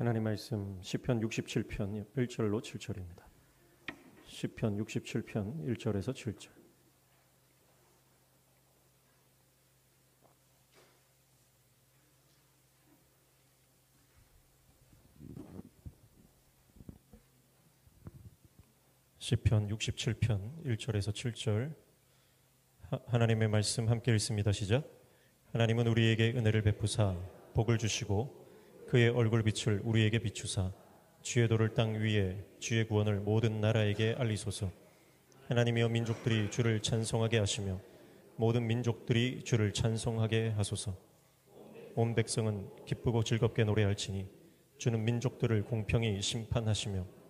하나님 말씀 시편 67편 1절로 7절입니다. 시편 67편 1절에서 7절. 시편 67편 1절에서 7절. 하나님의 말씀 함께 읽습니다. 시작. 하나님은 우리에게 은혜를 베푸사 복을 주시고 그의 얼굴빛을 우리에게 비추사 주의 도를 땅 위에 주의 구원을 모든 나라에게 알리소서. 하나님이여 민족들이 주를 찬송하게 하시며 모든 민족들이 주를 찬송하게 하소서. 온 백성은 기쁘고 즐겁게 노래할지니 주는 민족들을 공평히 심판하시며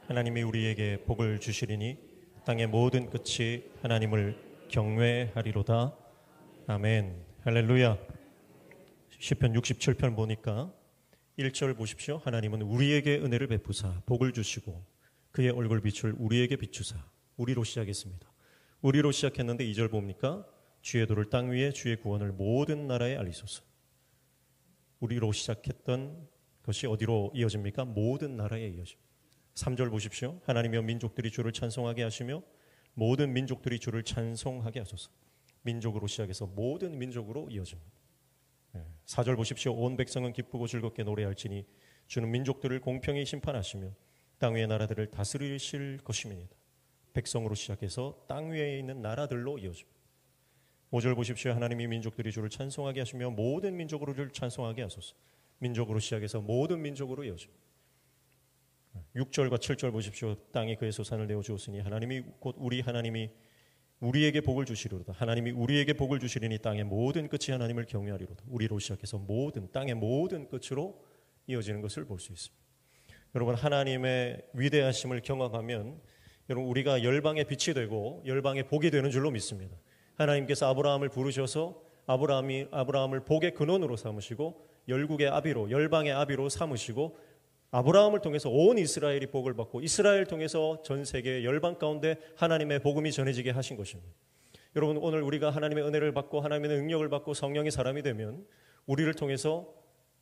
하나님이 우리에게 복을 주시리니 땅의 모든 끝이 하나님을 경외하리로다. 아멘. 할렐루야. 시편 67편 보니까 1절 보십시오. 하나님은 우리에게 은혜를 베푸사 복을 주시고 그의 얼굴빛을 우리에게 비추사. 우리로 시작했습니다. 우리로 시작했는데 2절 봅니까? 주의 도를 땅 위에 주의 구원을 모든 나라에 알리소서. 우리로 시작했던 것이 어디로 이어집니까? 모든 나라에 이어집니다. 3절 보십시오. 하나님이여 민족들이 주를 찬송하게 하시며 모든 민족들이 주를 찬송하게 하소서. 민족으로 시작해서 모든 민족으로 이어집니다. 4절 보십시오. 온 백성은 기쁘고 즐겁게 노래할지니 주는 민족들을 공평히 심판하시며 땅 위의 나라들을 다스리실 것임이니이다. 백성으로 시작해서 땅 위에 있는 나라들로 이어집니다. 5절 보십시오. 하나님이 민족들이 주를 찬송하게 하시며 모든 민족으로 주를 찬송하게 하소서. 민족으로 시작해서 모든 민족으로 이어집니다. 6절과 7절 보십시오. 땅이 그의 소산을 내어 주었으니 하나님이 곧 우리 하나님이 우리에게 복을 주시리로다. 하나님이 우리에게 복을 주시리니 땅의 모든 끝이 하나님을 경외하리로다. 우리로 시작해서 모든 땅의 모든 끝으로 이어지는 것을 볼 수 있습니다. 여러분, 하나님의 위대하심을 경험하면 여러분 우리가 열방의 빛이 되고 열방의 복이 되는 줄로 믿습니다. 하나님께서 아브라함을 부르셔서 아브라함을 복의 근원으로 삼으시고 열국의 아비로 열방의 아비로 삼으시고 아브라함을 통해서 온 이스라엘이 복을 받고 이스라엘을 통해서 전 세계 열방 가운데 하나님의 복음이 전해지게 하신 것입니다. 여러분, 오늘 우리가 하나님의 은혜를 받고 하나님의 능력을 받고 성령의 사람이 되면 우리를 통해서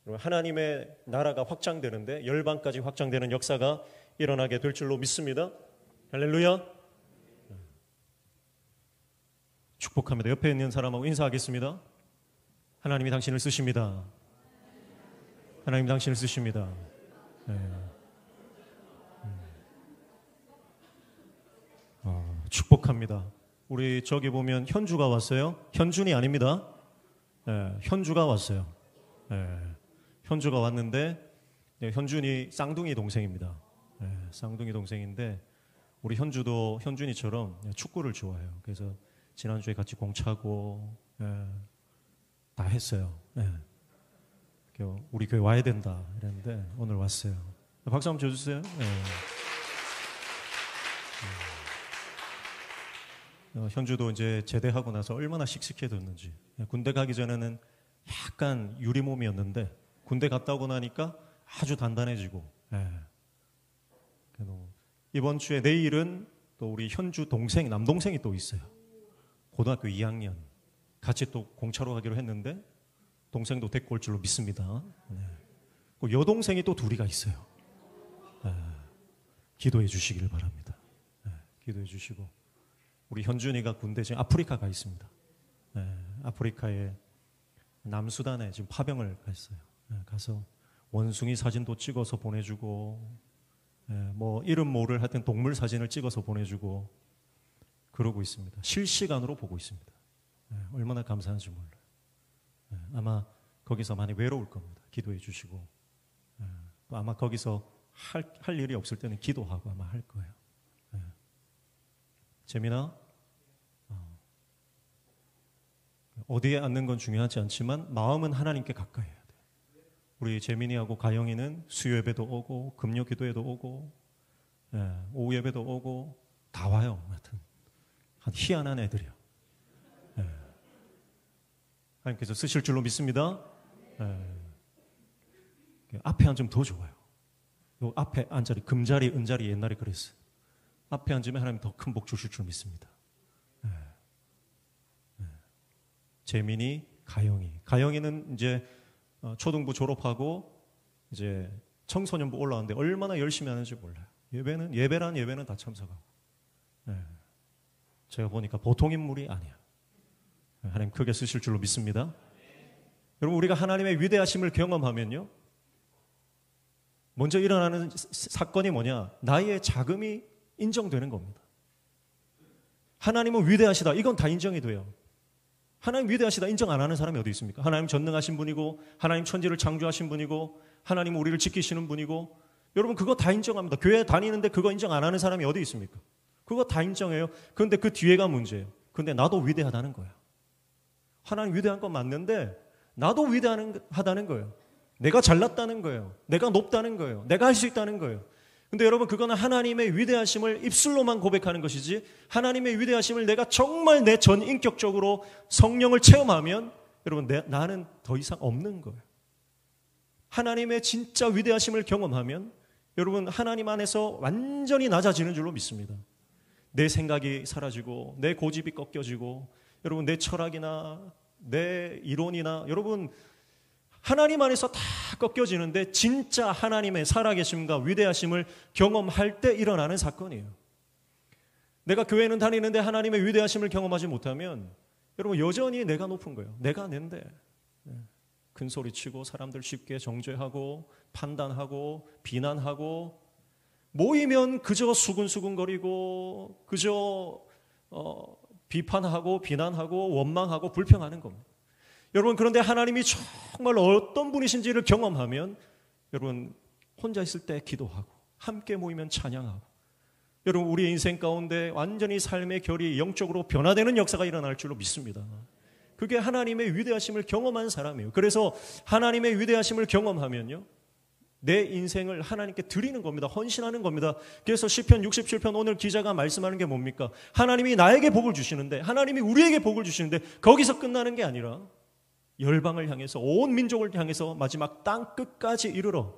하나님의 나라가 확장되는데 열방까지 확장되는 역사가 일어나게 될 줄로 믿습니다. 할렐루야. 축복합니다. 옆에 있는 사람하고 인사하겠습니다. 하나님이 당신을 쓰십니다. 하나님 당신을 쓰십니다. 네. 축복합니다. 우리 저기 보면 현주가 왔어요. 현준이 아닙니다. 네, 현주가 왔어요. 네, 현주가 왔는데 현준이 쌍둥이 동생입니다. 네, 쌍둥이 동생인데 우리 현주도 현준이처럼 축구를 좋아해요. 그래서 지난주에 같이 공 차고 다 했어요. 우리 교회 와야 된다 이랬는데 오늘 왔어요. 박수 한번 쳐주세요. 현주도 이제 제대하고 나서 얼마나 씩씩해졌는지. 군대 가기 전에는 약간 유리몸이었는데 군대 갔다 오고 나니까 아주 단단해지고. 이번 주에 내일은 또 우리 현주 동생 남동생이 또 있어요. 고등학교 2학년 같이 또 공차로 가기로 했는데 동생도 데리고 올 줄로 믿습니다. 여동생이 또 둘이가 있어요. 기도해 주시기를 바랍니다. 기도해 주시고 우리 현준이가 군대 지금 아프리카 가 있습니다. 아프리카의 남수단에 지금 파병을 갔어요. 가서 원숭이 사진도 찍어서 보내주고 뭐 이름 모를 하여튼 동물 사진을 찍어서 보내주고 그러고 있습니다. 실시간으로 보고 있습니다. 얼마나 감사한지 몰라요. 아마 거기서 많이 외로울 겁니다. 기도해 주시고 또 아마 거기서 할 일이 없을 때는 기도하고 아마 할 거예요. 재민아, 어디에 앉는 건 중요하지 않지만 마음은 하나님께 가까이 해야 돼. 우리 재민이하고 가영이는 수요 예배도 오고 금요 기도회도 오고 오후 예배도 오고 다 와요. 하여튼 한 희한한 애들이요. 하나님께서 쓰실 줄로 믿습니다. 앞에 앉으면 더 좋아요. 요 앞에 앉자리, 금자리, 은자리 옛날에 그랬어요. 앞에 앉으면 하나님 더 큰 복 주실 줄 믿습니다. 재민이, 가영이는 이제 초등부 졸업하고 이제 청소년부 올라왔는데 얼마나 열심히 하는지 몰라요. 예배는 다 참석하고. 제가 보니까 보통 인물이 아니야. 하나님 크게 쓰실 줄로 믿습니다. 여러분, 우리가 하나님의 위대하심을 경험하면요, 먼저 일어나는 사건이 뭐냐? 나의 자금이 인정되는 겁니다. 하나님은 위대하시다. 이건 다 인정이 돼요. 하나님 위대하시다 인정 안 하는 사람이 어디 있습니까? 하나님 전능하신 분이고, 하나님 천지를 창조하신 분이고, 하나님 우리를 지키시는 분이고, 여러분 그거 다 인정합니다. 교회 다니는데 그거 인정 안 하는 사람이 어디 있습니까? 그거 다 인정해요. 그런데 그 뒤에가 문제예요. 근데 나도 위대하다는 거예요. 하나님 위대한 건 맞는데 나도 위대하다는 거예요. 내가 잘났다는 거예요. 내가 높다는 거예요. 내가 할 수 있다는 거예요. 근데 여러분, 그거는 하나님의 위대하심을 입술로만 고백하는 것이지, 하나님의 위대하심을 내가 정말 내 전 인격적으로 성령을 체험하면 여러분, 나는 더 이상 없는 거예요. 하나님의 진짜 위대하심을 경험하면 여러분, 하나님 안에서 완전히 낮아지는 줄로 믿습니다. 내 생각이 사라지고, 내 고집이 꺾여지고, 여러분 내 철학이나 내 이론이나 여러분 하나님 안에서 다 꺾여지는데, 진짜 하나님의 살아계심과 위대하심을 경험할 때 일어나는 사건이에요. 내가 교회는 다니는데 하나님의 위대하심을 경험하지 못하면 여러분 여전히 내가 높은 거예요. 내가 낸데 큰 소리치고 사람들 쉽게 정죄하고 판단하고 비난하고, 모이면 그저 수근수근거리고 그저 비판하고 비난하고 원망하고 불평하는 겁니다. 여러분, 그런데 하나님이 정말 어떤 분이신지를 경험하면 여러분 혼자 있을 때 기도하고, 함께 모이면 찬양하고, 여러분 우리의 인생 가운데 완전히 삶의 결이 영적으로 변화되는 역사가 일어날 줄로 믿습니다. 그게 하나님의 위대하심을 경험한 사람이에요. 그래서 하나님의 위대하심을 경험하면요, 내 인생을 하나님께 드리는 겁니다. 헌신하는 겁니다. 그래서 시편 67편 오늘 기자가 말씀하는 게 뭡니까? 하나님이 나에게 복을 주시는데, 하나님이 우리에게 복을 주시는데 거기서 끝나는 게 아니라 열방을 향해서, 온 민족을 향해서 마지막 땅 끝까지 이르러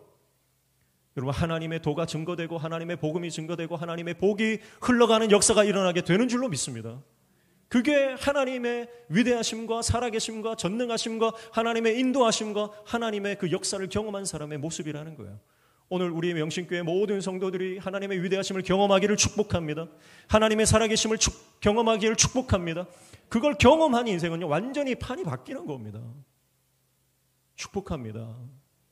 여러분 하나님의 도가 증거되고, 하나님의 복음이 증거되고, 하나님의 복이 흘러가는 역사가 일어나게 되는 줄로 믿습니다. 그게 하나님의 위대하심과 살아계심과 전능하심과 하나님의 인도하심과 하나님의 그 역사를 경험한 사람의 모습이라는 거예요. 오늘 우리 명신교회 모든 성도들이 하나님의 위대하심을 경험하기를 축복합니다. 하나님의 살아계심을 경험하기를 축복합니다. 그걸 경험한 인생은요, 완전히 판이 바뀌는 겁니다. 축복합니다.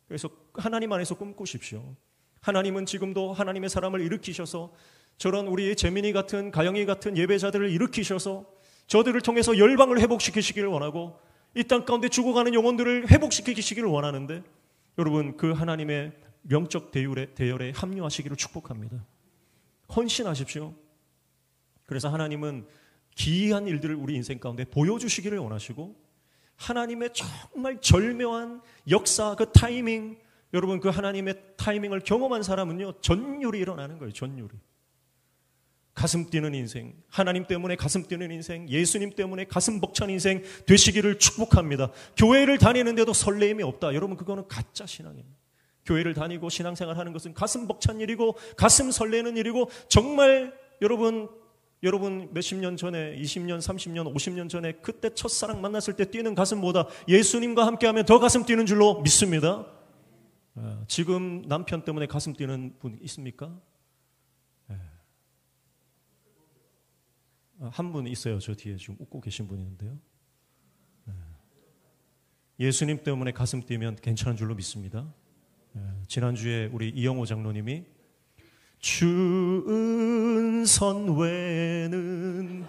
그래서 하나님 안에서 꿈꾸십시오. 하나님은 지금도 하나님의 사람을 일으키셔서, 저런 우리 재민이 같은, 가영이 같은 예배자들을 일으키셔서 저들을 통해서 열방을 회복시키시기를 원하고, 이 땅 가운데 죽어가는 영혼들을 회복시키시기를 원하는데, 여러분 그 하나님의 영적 대열에 합류하시기를 축복합니다. 헌신하십시오. 그래서 하나님은 기이한 일들을 우리 인생 가운데 보여주시기를 원하시고, 하나님의 정말 절묘한 역사, 그 타이밍, 여러분 그 하나님의 타이밍을 경험한 사람은요, 전율이 일어나는 거예요. 전율이. 가슴 뛰는 인생, 하나님 때문에 가슴 뛰는 인생, 예수님 때문에 가슴 벅찬 인생 되시기를 축복합니다. 교회를 다니는데도 설레임이 없다. 여러분 그거는 가짜 신앙입니다. 교회를 다니고 신앙생활 하는 것은 가슴 벅찬 일이고 가슴 설레는 일이고, 정말 여러분 몇십 년 전에, 20년, 30년, 50년 전에 그때 첫사랑 만났을 때 뛰는 가슴보다 예수님과 함께하면 더 가슴 뛰는 줄로 믿습니다. 지금 남편 때문에 가슴 뛰는 분 있습니까? 한 분 있어요. 저 뒤에 지금 웃고 계신 분이 있는데요. 예수님 때문에 가슴 뛰면 괜찮은 줄로 믿습니다. 지난주에 우리 이영호 장로님이 주은 선 외에는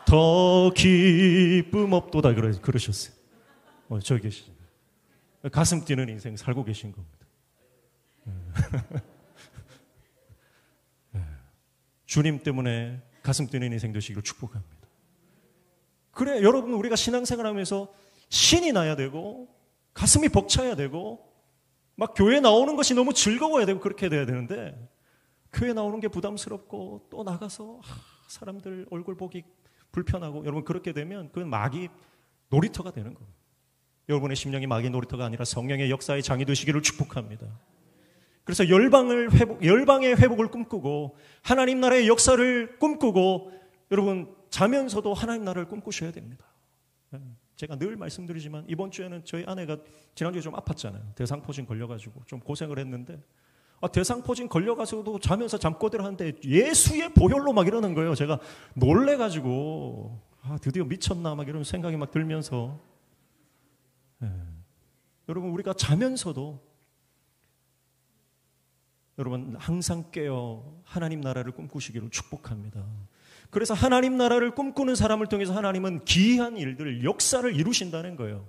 더 기쁨 없도다 그러셨어요. 저기 계시죠. 가슴 뛰는 인생 살고 계신 겁니다. 주님 때문에 가슴 뛰는 인생 되시기를 축복합니다. 그래, 여러분 우리가 신앙생활하면서 신이 나야 되고 가슴이 벅차야 되고 막 교회 나오는 것이 너무 즐거워야 되고 그렇게 돼야 되는데, 교회 나오는 게 부담스럽고 또 나가서 사람들 얼굴 보기 불편하고, 여러분 그렇게 되면 그건 마귀 놀이터가 되는 겁니다. 여러분의 심령이 마귀의 놀이터가 아니라 성령의 역사의 장이 되시기를 축복합니다. 그래서 열방의 회복을 꿈꾸고 하나님 나라의 역사를 꿈꾸고 여러분 자면서도 하나님 나라를 꿈꾸셔야 됩니다. 제가 늘 말씀드리지만 이번 주에는 저희 아내가 지난주에 좀 아팠잖아요. 대상포진 걸려가지고 좀 고생을 했는데 대상포진 걸려가지고도 자면서 잠꼬대를 하는데 예수의 보혈로 막 이러는 거예요. 제가 놀래가지고 드디어 미쳤나 막 이런 생각이 막 들면서 여러분 우리가 자면서도 여러분 항상 깨어 하나님 나라를 꿈꾸시기를 축복합니다. 그래서 하나님 나라를 꿈꾸는 사람을 통해서 하나님은 기이한 일들, 역사를 이루신다는 거예요.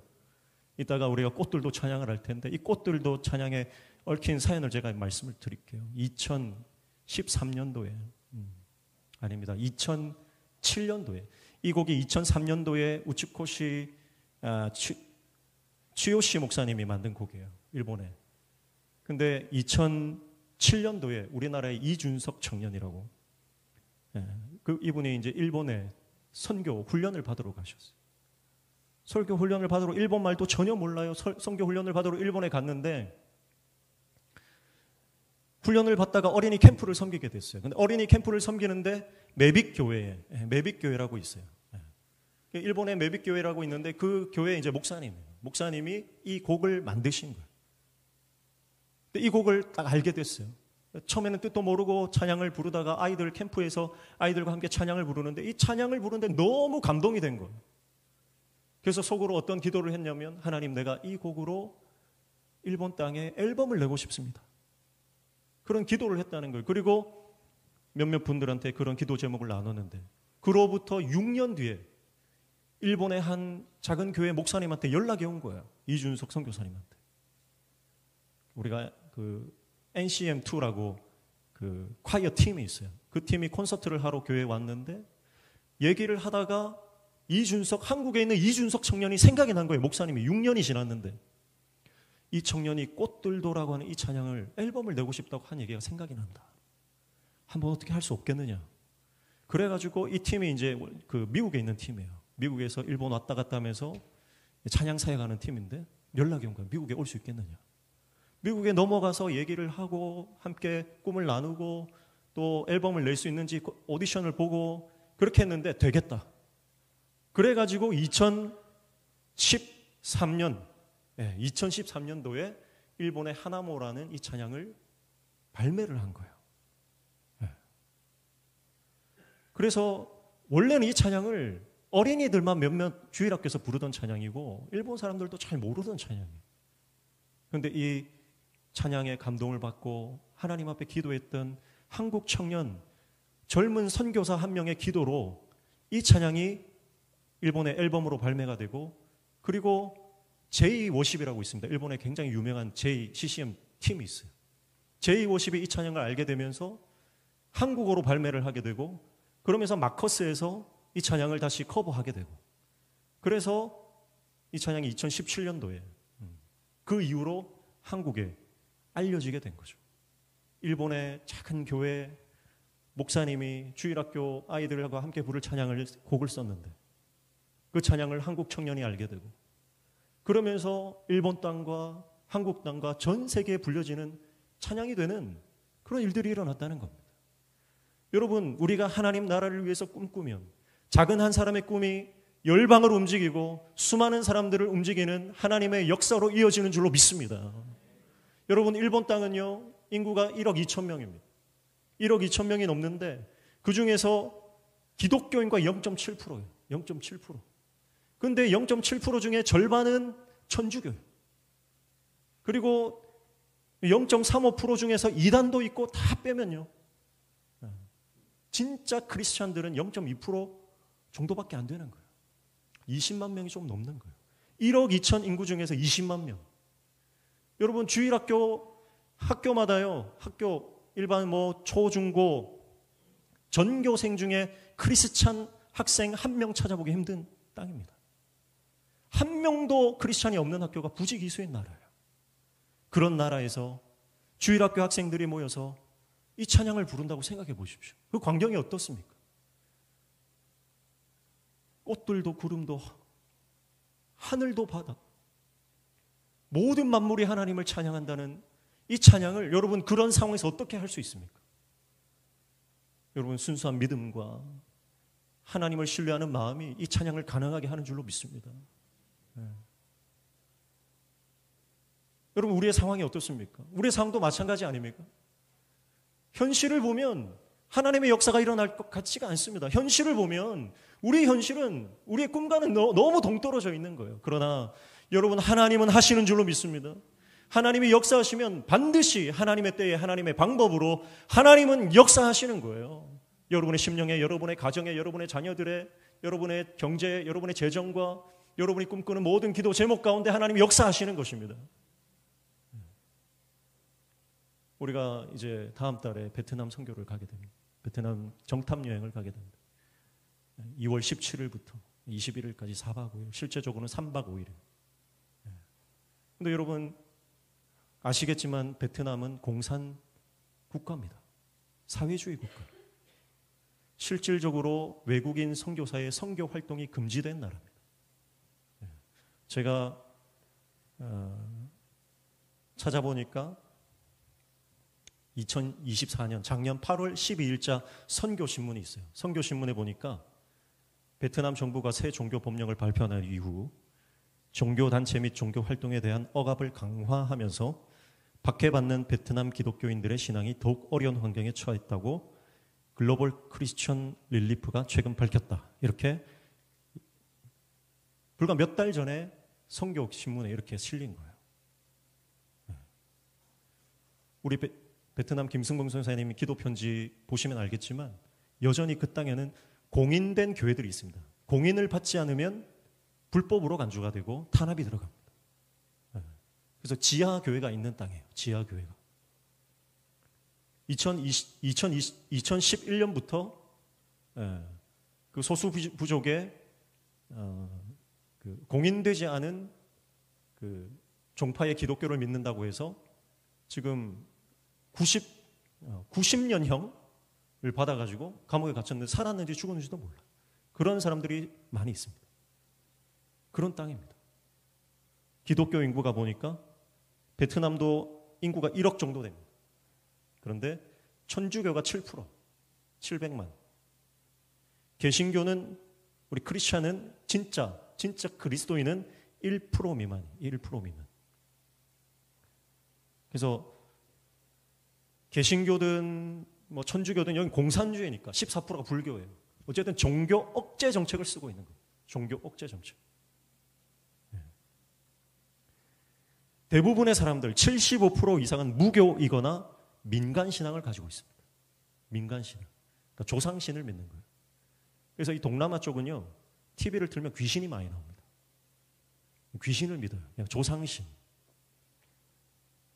이따가 우리가 꽃들도 찬양을 할 텐데 이 꽃들도 찬양에 얽힌 사연을 제가 말씀을 드릴게요. 2013년도에 아닙니다. 2007년도에 이 곡이 2003년도에 우츠코시 치요시 목사님이 만든 곡이에요. 일본에. 근데 2007년도에 우리나라의 이준석 청년이라고 그 이분이 이제 일본에 선교 훈련을 받으러 가셨어요. 설교 훈련을 받으러 일본 말도 전혀 몰라요. 선교 훈련을 받으러 일본에 갔는데 훈련을 받다가 어린이 캠프를 섬기게 됐어요. 근데 어린이 캠프를 섬기는데 매빅교회라고 있어요. 일본에 매빅교회라고 있는데 그 교회 이제 목사님이 이 곡을 만드신 거예요. 근데 이 곡을 딱 알게 됐어요. 처음에는 뜻도 모르고 찬양을 부르다가 아이들 캠프에서 아이들과 함께 찬양을 부르는데 이 찬양을 부르는데 너무 감동이 된 거예요. 그래서 속으로 어떤 기도를 했냐면 하나님 내가 이 곡으로 일본 땅에 앨범을 내고 싶습니다. 그런 기도를 했다는 거예요. 그리고 몇몇 분들한테 그런 기도 제목을 나눴는데 그로부터 6년 뒤에 일본의 한 작은 교회 목사님한테 연락이 온 거예요. 이준석 선교사님한테. 우리가 그 NCM2라고 그 콰이어 팀이 있어요. 그 팀이 콘서트를 하러 교회에 왔는데 얘기를 하다가 한국에 있는 이준석 청년이 생각이 난 거예요. 목사님이 6년이 지났는데 이 청년이 꽃들도라고 하는 이 찬양을 앨범을 내고 싶다고 한 얘기가 생각이 난다. 한번 어떻게 할 수 없겠느냐. 그래가지고 이 팀이 이제 그 미국에 있는 팀이에요. 미국에서 일본 왔다 갔다 하면서 찬양 사역하는 팀인데 연락이 온 거예요. 미국에 올 수 있겠느냐. 미국에 넘어가서 얘기를 하고 함께 꿈을 나누고 또 앨범을 낼 수 있는지 오디션을 보고 그렇게 했는데 되겠다. 그래가지고 2013년도에 일본의 하나모라는 이 찬양을 발매를 한 거예요. 그래서 원래는 이 찬양을 어린이들만 몇몇 주일학교에서 부르던 찬양이고 일본 사람들도 잘 모르던 찬양이에요. 그런데 이 찬양에 감동을 받고 하나님 앞에 기도했던 한국 청년 젊은 선교사 한 명의 기도로 이 찬양이 일본의 앨범으로 발매가 되고 그리고 J-워십이라고 있습니다. 일본에 굉장히 유명한 CCM 팀이 있어요. J-워십이 이 찬양을 알게 되면서 한국어로 발매를 하게 되고 그러면서 마커스에서 이 찬양을 다시 커버하게 되고 그래서 이 찬양이 2017년도에 그 이후로 한국에 알려지게 된 거죠. 일본의 작은 교회 목사님이 주일학교 아이들과 함께 부를 곡을 썼는데 그 찬양을 한국 청년이 알게 되고 그러면서 일본 땅과 한국 땅과 전 세계에 불려지는 찬양이 되는 그런 일들이 일어났다는 겁니다. 여러분 우리가 하나님 나라를 위해서 꿈꾸면 작은 한 사람의 꿈이 열방을 움직이고 수많은 사람들을 움직이는 하나님의 역사로 이어지는 줄로 믿습니다. 여러분 일본 땅은요 인구가 1억 2천 명입니다. 1억 2천 명이 넘는데 그중에서 기독교인과 0.7%예요. 0.7%. 그런데 0.7% 중에 절반은 천주교예요. 그리고 0.35% 중에서 이단도 있고 다 빼면요 진짜 크리스찬들은 0.2% 정도밖에 안 되는 거예요. 20만 명이 좀 넘는 거예요. 1억 2천 인구 중에서 20만 명. 여러분 학교마다요. 학교 일반 초중고 전교생 중에 크리스찬 학생 한 명 찾아보기 힘든 땅입니다. 한 명도 크리스찬이 없는 학교가 부지기수인 나라예요. 그런 나라에서 주일학교 학생들이 모여서 이 찬양을 부른다고 생각해 보십시오. 그 광경이 어떻습니까? 꽃들도 구름도 하늘도 바다 모든 만물이 하나님을 찬양한다는 이 찬양을 여러분 그런 상황에서 어떻게 할 수 있습니까? 여러분 순수한 믿음과 하나님을 신뢰하는 마음이 이 찬양을 가능하게 하는 줄로 믿습니다. 여러분 우리의 상황이 어떻습니까? 우리의 상황도 마찬가지 아닙니까? 현실을 보면 하나님의 역사가 일어날 것 같지가 않습니다. 현실을 보면 우리 현실은 우리의 꿈과는 너무 동떨어져 있는 거예요. 그러나 여러분 하나님은 하시는 줄로 믿습니다. 하나님이 역사하시면 반드시 하나님의 때에 하나님의 방법으로 하나님은 역사하시는 거예요. 여러분의 심령에, 여러분의 가정에, 여러분의 자녀들의, 여러분의 경제에, 여러분의 재정과 여러분이 꿈꾸는 모든 기도 제목 가운데 하나님이 역사하시는 것입니다. 우리가 이제 다음 달에 베트남 선교를 가게 됩니다. 베트남 정탐 여행을 가게 됩니다. 2월 17일부터 21일까지 4박 5일, 실제적으로는 3박 5일이에요. 그런데 여러분 아시겠지만 베트남은 공산 국가입니다. 사회주의 국가. 실질적으로 외국인 선교사의 선교 활동이 금지된 나라입니다. 제가 찾아보니까 2024년 작년 8월 12일자 선교신문이 있어요. 선교신문에 보니까 베트남 정부가 새 종교 법령을 발표한 이후 종교단체 및 종교활동에 대한 억압을 강화하면서 박해받는 베트남 기독교인들의 신앙이 더욱 어려운 환경에 처했다고 글로벌 크리스천 릴리프가 최근 밝혔다. 이렇게 불과 몇 달 전에 선교신문에 이렇게 실린 거예요. 우리 베트남 김승봉 선생님이 기도 편지 보시면 알겠지만 여전히 그 땅에는 공인된 교회들이 있습니다. 공인을 받지 않으면 불법으로 간주가 되고 탄압이 들어갑니다. 그래서 지하 교회가 있는 땅이에요. 지하 교회가. 2011년부터 그 소수 부족의 그 공인되지 않은 그 종파의 기독교를 믿는다고 해서 지금 90년형을 받아가지고 감옥에 갇혔는데 살았는지 죽었는지도 몰라. 그런 사람들이 많이 있습니다. 그런 땅입니다. 기독교 인구가 보니까 베트남도 인구가 1억 정도 됩니다. 그런데 천주교가 7%, 700만. 개신교는 우리 크리스찬은 진짜 그리스도인은 1% 미만, 1% 미만. 그래서 개신교든 뭐 천주교든 여기 공산주의니까 14%가 불교예요. 어쨌든 종교 억제 정책을 쓰고 있는 거예요. 종교 억제 정책. 대부분의 사람들 75% 이상은 무교이거나 민간신앙을 가지고 있습니다. 민간신앙. 그러니까 조상신을 믿는 거예요. 그래서 이 동남아 쪽은요. TV를 틀면 귀신이 많이 나옵니다. 귀신을 믿어요. 그냥 조상신.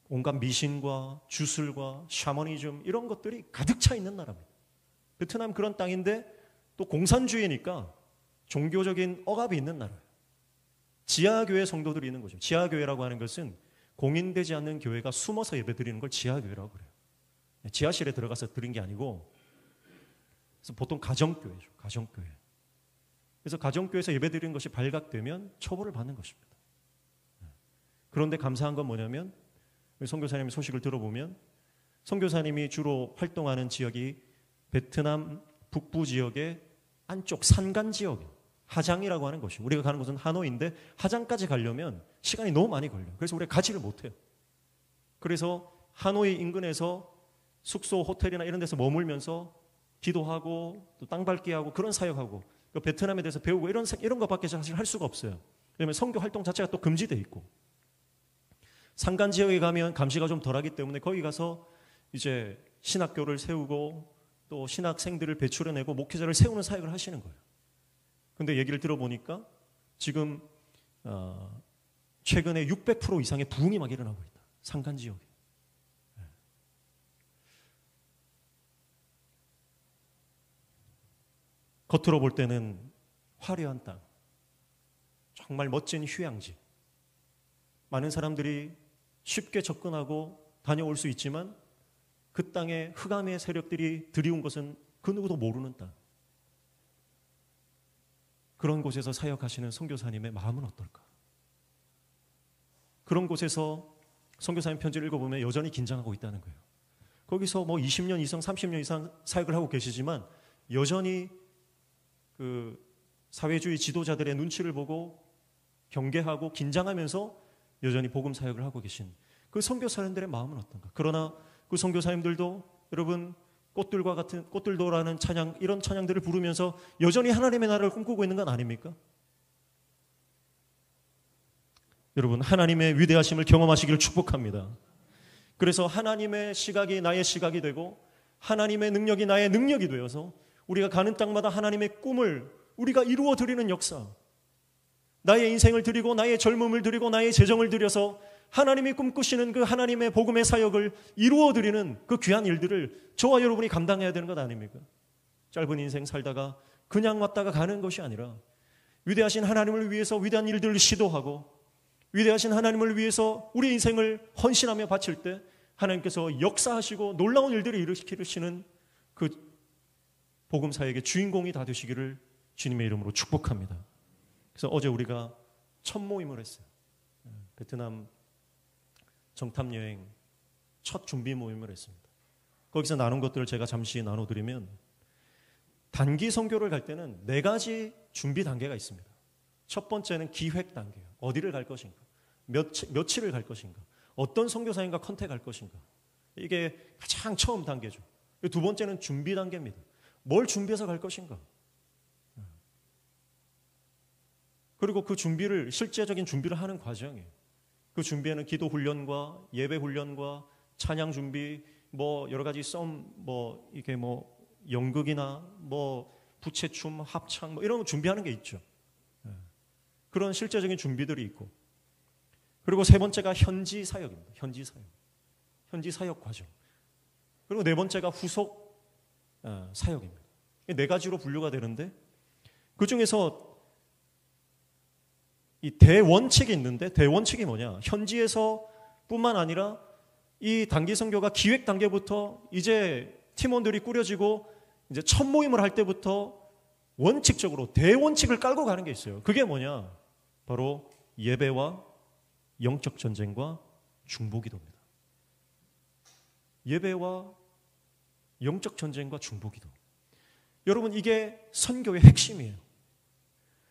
온갖 미신과 주술과 샤머니즘 이런 것들이 가득 차 있는 나라입니다. 베트남 그런 땅인데 또 공산주의니까 종교적인 억압이 있는 나라예요. 지하교회 성도들이 있는 거죠. 지하교회라고 하는 것은 공인되지 않는 교회가 숨어서 예배드리는 걸 지하교회라고 그래요. 지하실에 들어가서 드린 게 아니고 그래서 보통 가정교회죠. 가정교회. 그래서 가정교회에서 예배드리는 것이 발각되면 처벌을 받는 것입니다. 그런데 감사한 건 뭐냐면 선교사님의 소식을 들어보면 선교사님이 주로 활동하는 지역이 베트남 북부 지역의 안쪽 산간 지역이에요. 하장이라고 하는 것이 우리가 가는 곳은 하노이인데 하장까지 가려면 시간이 너무 많이 걸려요. 그래서 우리가 가지를 못해요. 그래서 하노이 인근에서 숙소, 호텔이나 이런 데서 머물면서 기도하고 또 땅 밟기하고 그런 사역하고 베트남에 대해서 배우고 이런 것밖에 사실 할 수가 없어요. 왜냐하면 선교 활동 자체가 또 금지되어 있고 산간 지역에 가면 감시가 좀 덜하기 때문에 거기 가서 이제 신학교를 세우고 또 신학생들을 배출해내고 목회자를 세우는 사역을 하시는 거예요. 근데 얘기를 들어보니까 지금 최근에 600% 이상의 부흥이 막 일어나고 있다. 산간 지역에. 겉으로 볼 때는 화려한 땅, 정말 멋진 휴양지. 많은 사람들이 쉽게 접근하고 다녀올 수 있지만 그 땅에 흑암의 세력들이 들이운 것은 그 누구도 모르는 땅. 그런 곳에서 사역하시는 선교사님의 마음은 어떨까? 그런 곳에서 선교사님 편지를 읽어보면 여전히 긴장하고 있다는 거예요. 거기서 뭐 20년 이상 30년 이상 사역을 하고 계시지만 여전히 그 사회주의 지도자들의 눈치를 보고 경계하고 긴장하면서 여전히 복음 사역을 하고 계신 그 선교사님들의 마음은 어떤가? 그러나 그 선교사님들도 여러분 꽃들과 같은 꽃들도라는 찬양, 이런 찬양들을 부르면서 여전히 하나님의 나라를 꿈꾸고 있는 건 아닙니까? 여러분, 하나님의 위대하심을 경험하시기를 축복합니다. 그래서 하나님의 시각이 나의 시각이 되고 하나님의 능력이 나의 능력이 되어서 우리가 가는 땅마다 하나님의 꿈을 우리가 이루어 드리는 역사, 나의 인생을 드리고 나의 젊음을 드리고 나의 재정을 드려서 하나님이 꿈꾸시는 그 하나님의 복음의 사역을 이루어 드리는 그 귀한 일들을 저와 여러분이 감당해야 되는 것 아닙니까? 짧은 인생 살다가 그냥 왔다가 가는 것이 아니라 위대하신 하나님을 위해서 위대한 일들을 시도하고 위대하신 하나님을 위해서 우리 인생을 헌신하며 바칠 때 하나님께서 역사하시고 놀라운 일들을 일으키시는 그 복음 사역의 주인공이 다 되시기를 주님의 이름으로 축복합니다. 그래서 어제 우리가 첫 모임을 했어요. 베트남 정탐 여행 첫 준비 모임을 했습니다. 거기서 나눈 것들을 제가 잠시 나눠드리면 단기 선교를 갈 때는 4가지 준비 단계가 있습니다. 첫 번째는 기획 단계예요. 어디를 갈 것인가, 며칠을 갈 것인가, 어떤 선교사님과 컨택할 것인가. 이게 가장 처음 단계죠. 두 번째는 준비 단계입니다. 뭘 준비해서 갈 것인가. 그리고 그 준비를, 실제적인 준비를 하는 과정이에요. 그 준비에는 기도 훈련과 예배 훈련과 찬양 준비, 뭐 여러 가지 이게 뭐 연극이나 뭐 부채춤, 합창 뭐 이런 거 준비하는 게 있죠. 그런 실제적인 준비들이 있고, 그리고 세 번째가 현지 사역입니다. 현지 사역 과정. 그리고 네 번째가 후속 사역입니다. 4가지로 분류가 되는데 그 중에서 이 대원칙이 있는데, 대원칙이 뭐냐? 현지에서 뿐만 아니라 이 단기 선교가 기획 단계부터 이제 팀원들이 꾸려지고 이제 첫 모임을 할 때부터 원칙적으로 대원칙을 깔고 가는 게 있어요. 그게 뭐냐? 바로 예배와 영적 전쟁과 중보기도입니다. 예배와 영적 전쟁과 중보기도. 여러분, 이게 선교의 핵심이에요.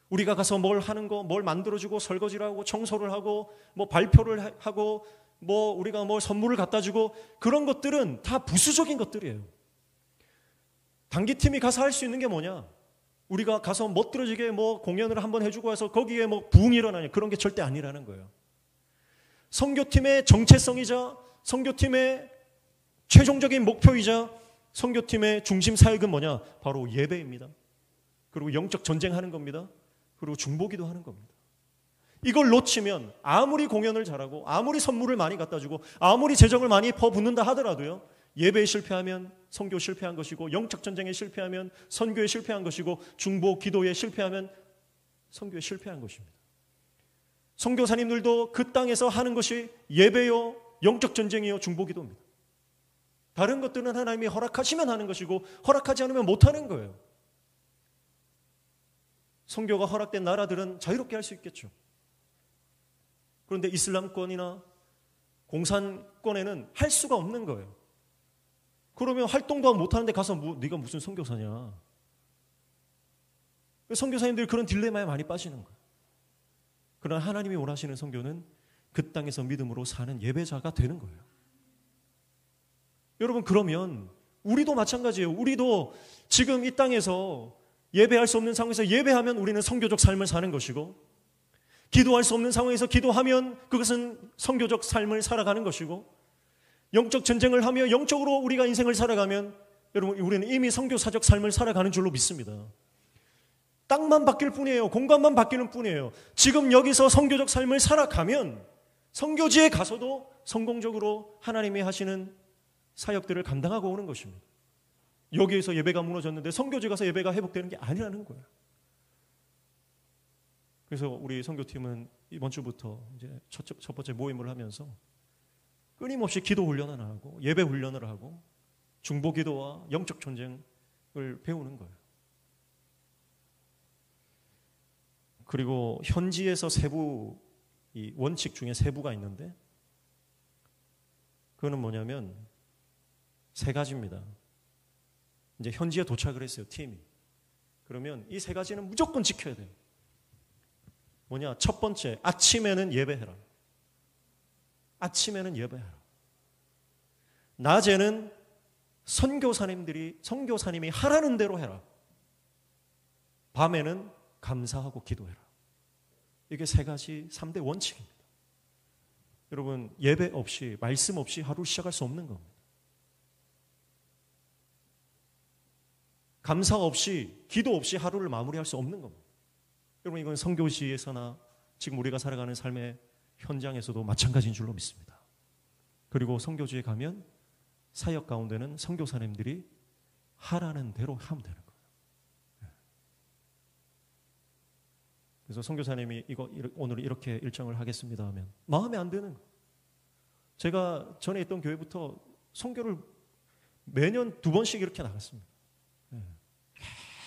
우리가 가서 뭘 하는 거, 뭘 만들어주고 설거지를 하고 청소를 하고 뭐 발표를 하고 뭐 우리가 뭐 선물을 갖다 주고 그런 것들은 다 부수적인 것들이에요. 단기팀이 가서 할 수 있는 게 뭐냐? 우리가 가서 멋들어지게 뭐 공연을 한번 해주고 와서 거기에 뭐 부흥이 일어나냐, 그런 게 절대 아니라는 거예요. 선교팀의 정체성이자 선교팀의 최종적인 목표이자 선교팀의 중심 사역은 뭐냐? 바로 예배입니다. 그리고 영적 전쟁하는 겁니다. 그리고 중보기도 하는 겁니다. 이걸 놓치면 아무리 공연을 잘하고 아무리 선물을 많이 갖다 주고 아무리 재정을 많이 퍼붓는다 하더라도요, 예배에 실패하면 선교 실패한 것이고, 영적 전쟁에 실패하면 선교에 실패한 것이고, 중보 기도에 실패하면 선교에 실패한 것입니다. 선교사님들도 그 땅에서 하는 것이 예배요, 영적 전쟁이요, 중보 기도입니다. 다른 것들은 하나님이 허락하시면 하는 것이고 허락하지 않으면 못하는 거예요. 선교가 허락된 나라들은 자유롭게 할 수 있겠죠. 그런데 이슬람권이나 공산권에는 할 수가 없는 거예요. 그러면 활동도 못하는데 가서 네가 무슨 선교사냐. 선교사님들이 그런 딜레마에 많이 빠지는 거예요. 그러나 하나님이 원하시는 선교는 그 땅에서 믿음으로 사는 예배자가 되는 거예요. 여러분, 그러면 우리도 마찬가지예요. 우리도 지금 이 땅에서 예배할 수 없는 상황에서 예배하면 우리는 선교적 삶을 사는 것이고, 기도할 수 없는 상황에서 기도하면 그것은 선교적 삶을 살아가는 것이고, 영적 전쟁을 하며 영적으로 우리가 인생을 살아가면 여러분, 우리는 이미 선교사적 삶을 살아가는 줄로 믿습니다. 땅만 바뀔 뿐이에요. 공간만 바뀌는 뿐이에요. 지금 여기서 선교적 삶을 살아가면 선교지에 가서도 성공적으로 하나님이 하시는 사역들을 감당하고 오는 것입니다. 여기에서 예배가 무너졌는데 선교지 가서 예배가 회복되는 게 아니라는 거예요. 그래서 우리 선교팀은 이번 주부터 이제 첫 번째 모임을 하면서 끊임없이 기도 훈련을 하고 예배 훈련을 하고 중보 기도와 영적 전쟁을 배우는 거예요. 그리고 현지에서 세부 이 원칙 중에 세부가 있는데 그거는 뭐냐면 세 가지입니다. 이제 현지에 도착을 했어요, 팀이. 그러면 이 세 가지는 무조건 지켜야 돼요. 뭐냐? 첫 번째, 아침에는 예배해라. 아침에는 예배해라. 낮에는 선교사님이 하라는 대로 해라. 밤에는 감사하고 기도해라. 이게 세 가지 3대 원칙입니다. 여러분, 예배 없이, 말씀 없이 하루를 시작할 수 없는 겁니다. 감사 없이, 기도 없이 하루를 마무리할 수 없는 겁니다. 여러분, 이건 선교지에서나 지금 우리가 살아가는 삶의 현장에서도 마찬가지인 줄로 믿습니다. 그리고 선교지에 가면 사역 가운데는 선교사님들이 하라는 대로 하면 되는 거예요. 그래서 선교사님이 오늘 이렇게 일정을 하겠습니다 하면 마음에 안 드는 거예요. 제가 전에 있던 교회부터 선교를 매년 2번씩 이렇게 나갔습니다.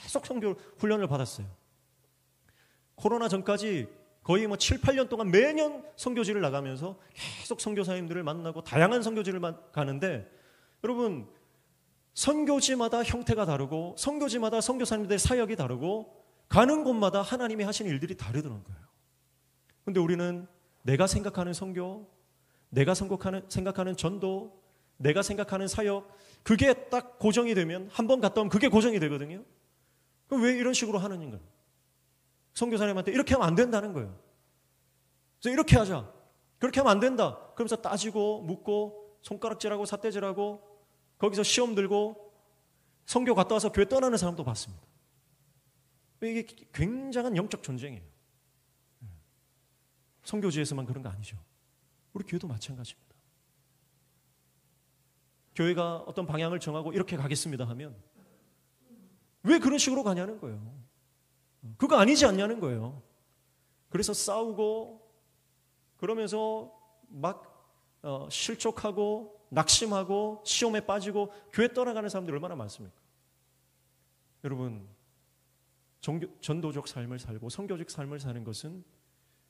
계속 선교 훈련을 받았어요. 코로나 전까지 거의 7, 8년 동안 매년 선교지를 나가면서 계속 선교사님들을 만나고 다양한 선교지를 가는데 여러분, 선교지마다 형태가 다르고 선교지마다 선교사님들의 사역이 다르고 가는 곳마다 하나님이 하시는 일들이 다르더라는 거예요. 그런데 우리는 내가 생각하는 선교, 내가 생각하는 전도, 내가 생각하는 사역, 그게 딱 고정이 되면 한 번 갔다 오면 그게 고정이 되거든요. 그럼 왜 이런 식으로 하느냐는 거예요. 선교사님한테 이렇게 하면 안 된다는 거예요. 그래서 이렇게 하자. 그렇게 하면 안 된다. 그러면서 따지고 묻고 손가락질하고 삿대질하고 거기서 시험 들고 선교 갔다 와서 교회 떠나는 사람도 봤습니다. 이게 굉장한 영적 전쟁이에요. 선교지에서만 그런 거 아니죠. 우리 교회도 마찬가지입니다. 교회가 어떤 방향을 정하고 이렇게 가겠습니다 하면 왜 그런 식으로 가냐는 거예요. 그거 아니지 않냐는 거예요. 그래서 싸우고 그러면서 막 실족하고 낙심하고 시험에 빠지고 교회 떠나가는 사람들이 얼마나 많습니까? 여러분, 전도적 삶을 살고 선교적 삶을 사는 것은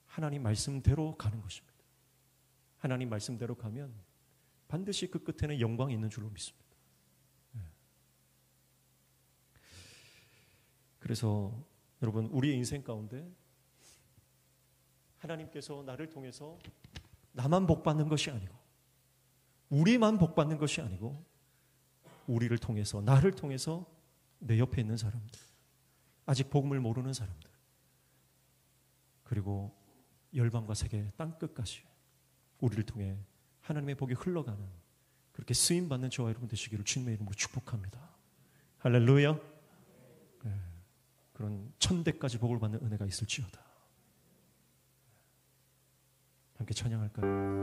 하나님 말씀대로 가는 것입니다. 하나님 말씀대로 가면 반드시 그 끝에는 영광이 있는 줄로 믿습니다. 그래서 여러분, 우리의 인생 가운데 하나님께서 나를 통해서 나만 복받는 것이 아니고 우리만 복받는 것이 아니고 우리를 통해서, 나를 통해서 내 옆에 있는 사람들, 아직 복음을 모르는 사람들, 그리고 열방과 세계 땅끝까지 우리를 통해 하나님의 복이 흘러가는 그렇게 쓰임받는 저와 여러분 되시기를 주님의 이름으로 축복합니다. 할렐루야. 네, 그런 1000대까지 복을 받는 은혜가 있을지어다. 함께 찬양할까요?